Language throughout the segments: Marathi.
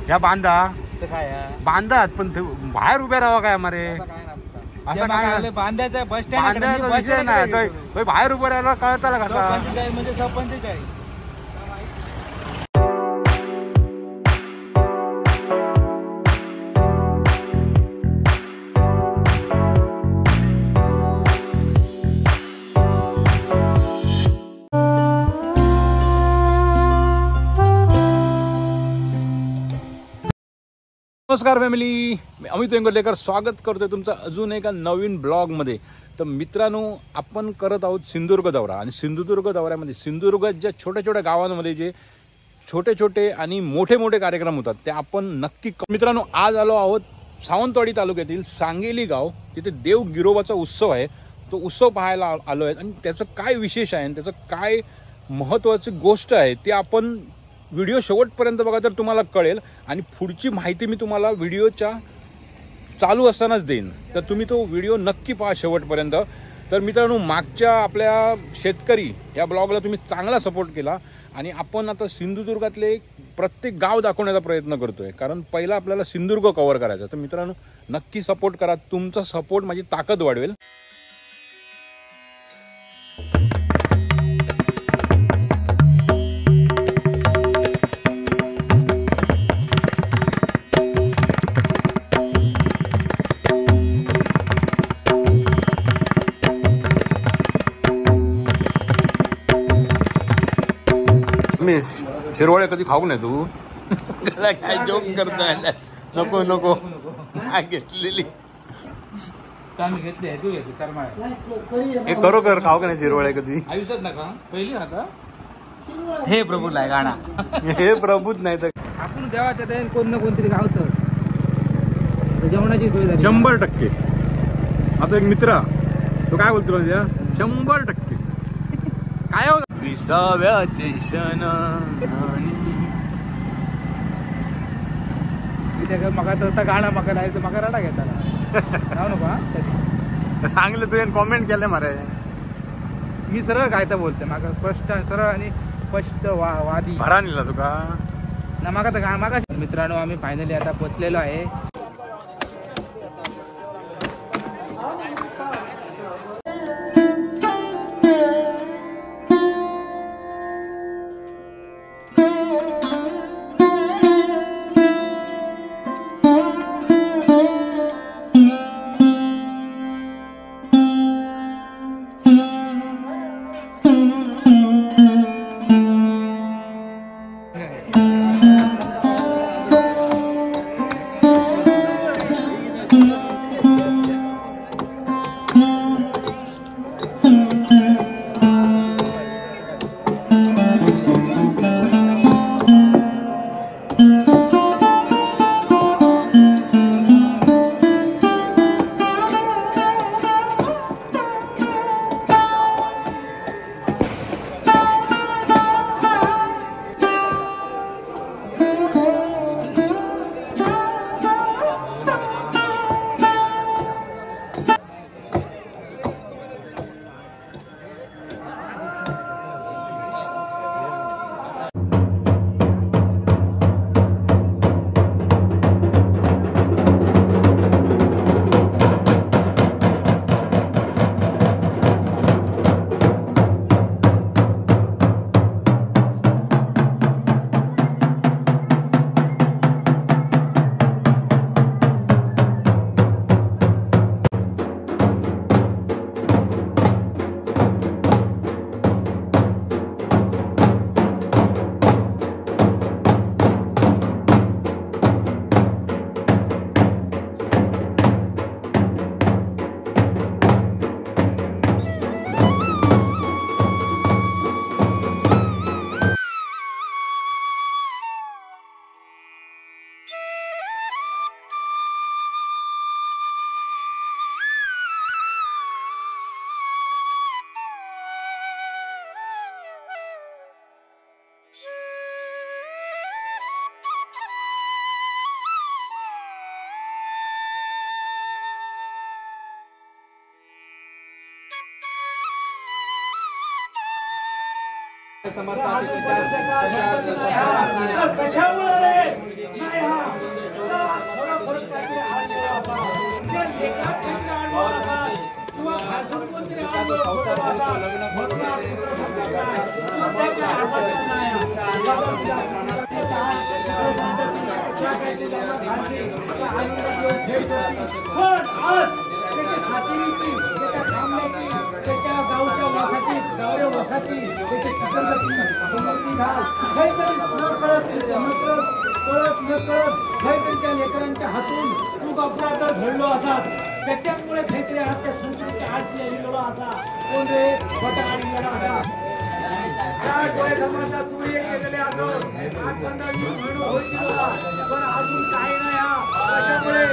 या बांधा बांधात पण बाहेर उभे राहा काय मारे असं काय बांधायचं बस बांधायचा विषय नाही बाहेर उभं राहायला कळताला का म्हणजे 45. नमस्कार फॅमिली, मी अमित वेंगुर्लेकर स्वागत करतोय तुमचं अजून एका नवीन ब्लॉगमध्ये. तर मित्रांनो, आपण करत आहोत सिंधुदुर्ग दौरा. आणि सिंधुदुर्ग दौऱ्यामध्ये सिंधुदुर्गात ज्या छोट्या छोट्या गावांमध्ये जे छोटे छोटे आणि मोठे मोठे कार्यक्रम होतात ते आपण नक्की. मित्रांनो, आज आलो आहोत सावंतवाडी तालुक्यातील सांगेली गाव. तिथे देव गिरोबाचा उत्सव आहे. तो उत्सव पाहायला आलो आहे आणि त्याचं काय विशेष आहे आणि त्याचं काय महत्त्वाची गोष्ट आहे ते आपण व्हिडिओ शेवटपर्यंत बघा तर तुम्हाला कळेल. आणि पुढची माहिती मी तुम्हाला व्हिडिओच्या चालू असतानाच देईन, तर तुम्ही तो व्हिडिओ नक्की पहा शेवटपर्यंत. तर मित्रांनो, मागच्या आपल्या शेतकरी या ब्लॉगला तुम्ही चांगला सपोर्ट केला आणि आपण आता सिंधुदुर्गातले प्रत्येक गाव दाखवण्याचा प्रयत्न करतोय, कारण पहिला आपल्याला सिंधुदुर्ग कव्हर करायचा. तर मित्रांनो, नक्की सपोर्ट करा. तुमचा सपोर्ट माझी ताकद वाढवेल. शिरवळे कधी खाऊ नये तू. काय जोक करताय? नको नको, घेतलेली हे खरोखर खाऊ का नाही शिरवळे कधी आयुष्यात नका. पहिली आता हे प्रभू नाही गाणा हे प्रभूच नाही तर आपण देवाच्या दयेने कोण ना कोणतरी गावतं जेवणाची सोय झाली 100%. आता एक मित्र तो काय बोलतो म्हणजे 100% काय होत विसाव्याचे क्षण. मका तसा गाणं मका राहायचं मका रडा घेताना नको सांगले तू कॉमेंट केले मारे. मी सरळ काय तर बोलते माका स्पष्ट सरळ आणि स्पष्ट वादी भरा निला तुका ना माका तर मागा. मित्रांनो, आम्ही फायनली आता पोचलेलो आहे. लेकरांच्या हातून चूक अपराध घडलो असा त्याच्यामुळे काहीतरी आज त्या संस्कृती आठ लिहिलेलो असा कोण रे खोटा गाडी गेला असा डोळे समाजात चोरी केलेले असो पण अजून काही नाही हा अशामुळे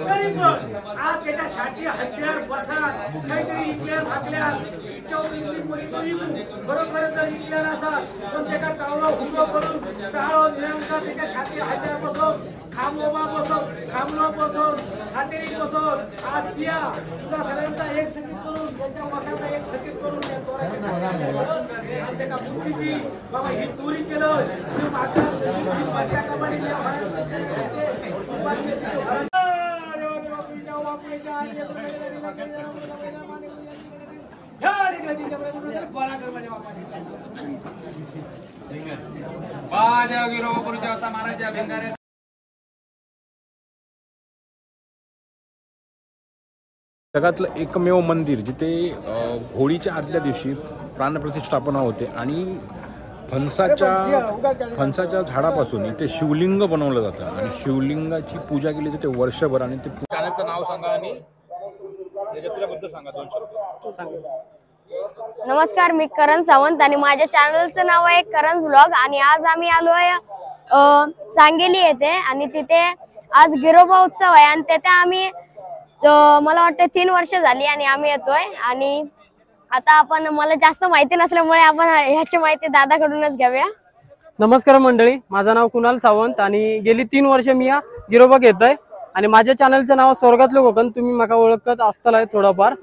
तरी पण आज त्याच्यासाठी हत्यार बसा काहीतरी इकल्या भागल्या बरोबर जर इकल्या नसा पण त्याचा चावला हुंडो करून चाळो निरंकार त्याच्या छाती हत्यार बसवून खांबोबा बसवून खांबलो बसवून हातेरी बसवून आज पिया तुला सगळ्यांचा एक संगीत करून त्यांच्या मसाचा एक संगीत करून त्या चोराच्या त्याचा मुक्ती बाबा ही चोरी केलं तुम्ही माता कमाडी जगातलं एकमेव मंदिर जिथे होळीच्या आदल्या दिवशी प्राणप्रतिष्ठापना होते आणि फणसाच्या झाडापासून इथे शिवलिंग बनवलं जातं आणि शिवलिंगाची पूजा केली जाते वर्षभर. आणि ते चॅनलचं नाव सांगा आणि त्याच्याबद्दल सांगा 2 शब्द. नमस्कार, मी करण सावंत आणि माझ्या चॅनलचं नाव आहे करण's व्लॉग. आणि आज आम्ही आलोय सांगली येथे आणि तिथे आज गिरोबा उत्सव आहे आणि तिथे आम्ही मला वाटतं 3 वर्ष झाली आणि आम्ही येतोय. आणि आता आपण मला जास्त माहिती नसल्यामुळे आपण ह्याची माहिती दादाकडूनच घेऊया. नमस्कार मंडळी, माझं नाव कुणाल सावंत आणि गेली 3 वर्ष मी या गिरोबा घेतोय आणि माझ्या चॅनलचं नाव स्वर्गातलं कोकण. तुम्ही मला ओळखत असताल थोडंफार.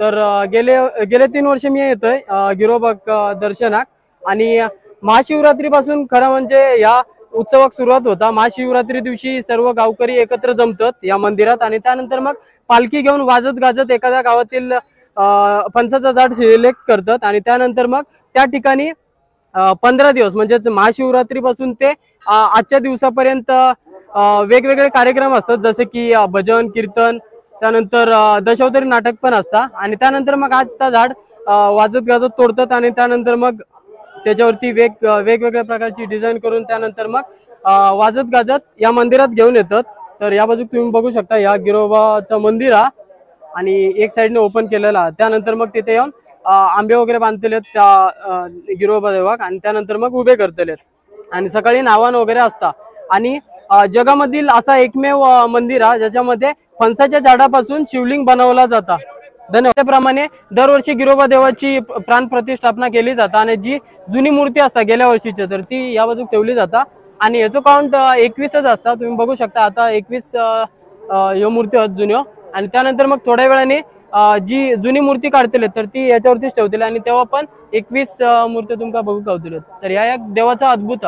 तर गेले 3 वर्ष मी येतोय गिरोबा दर्शनाक. आणि महाशिवरात्रीपासून खरं म्हणजे या उत्सवाक सुरुवात होता. महाशिवरात्री दिवशी सर्व गावकरी एकत्र जमतात या मंदिरात आणि त्यानंतर मग पालखी घेऊन वाजत गाजत एखाद्या गावातील फणसाचं झाड सिलेक्ट करतात आणि त्यानंतर मग त्या ठिकाणी 15 दिवस म्हणजेच महाशिवरात्रीपासून ते आजच्या दिवसापर्यंत वेगवेगळे कार्यक्रम असतात, जसे की भजन कीर्तन, त्यानंतर दशावतारी नाटक पण असतात. आणि त्यानंतर मग आज त्या झाड वाजत गाजत तोडतात आणि त्यानंतर मग त्याच्यावरती वेगवेगळ्या प्रकारची डिझाईन करून त्यानंतर मग वाजत गाजत या मंदिरात घेऊन येतात. तर या बाजूक तुम्ही बघू शकता या गिरोबाचं मंदिर आणि एक साइडने ओपन केलेला. त्यानंतर मग तिथे येऊन आंबे वगैरे बांधलेले त्या गिरोबा देवाक आणि त्यानंतर मग उभे करतलेत आणि सकाळी नावान वगैरे असता. आणि जगामधील असा एकमेव मंदिर आहे ज्याच्यामध्ये फणसाच्या झाडापासून शिवलिंग बनवला जाता. धन्यवाद. त्याप्रमाणे दरवर्षी गिरोबा देवाची प्राण प्रतिष्ठापना केली जाता आणि जी जुनी मूर्ती असता गेल्या वर्षीची तर ती या बाजूक ठेवली जाता आणि याचं काउंट 21च असता. तुम्ही बघू शकता आता 21 ह्यो मूर्ती आहेत जुन्यो. आणि त्यानंतर मग थोड्या वेळाने जी जुनी मूर्ती काढतले तर ती याच्यावरतीच ठेवतले आणि तेव्हा पण 21 मूर्ती तुमका बघू गावतले. तर या देवाचा अद्भुत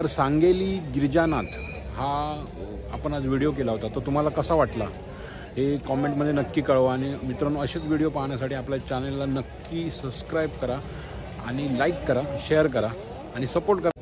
तर सांगेली गिरिजानाथ हा आपण आज व्हिडिओ केला होता, तो तुम्हाला कसा वाटला हे कॉमेंटमध्ये नक्की कळवा. आणि मित्रांनो, असेच व्हिडिओ पाहण्यासाठी आपल्या चॅनलला नक्की सबस्क्राईब करा आणि लाईक करा, शेअर करा आणि सपोर्ट करा.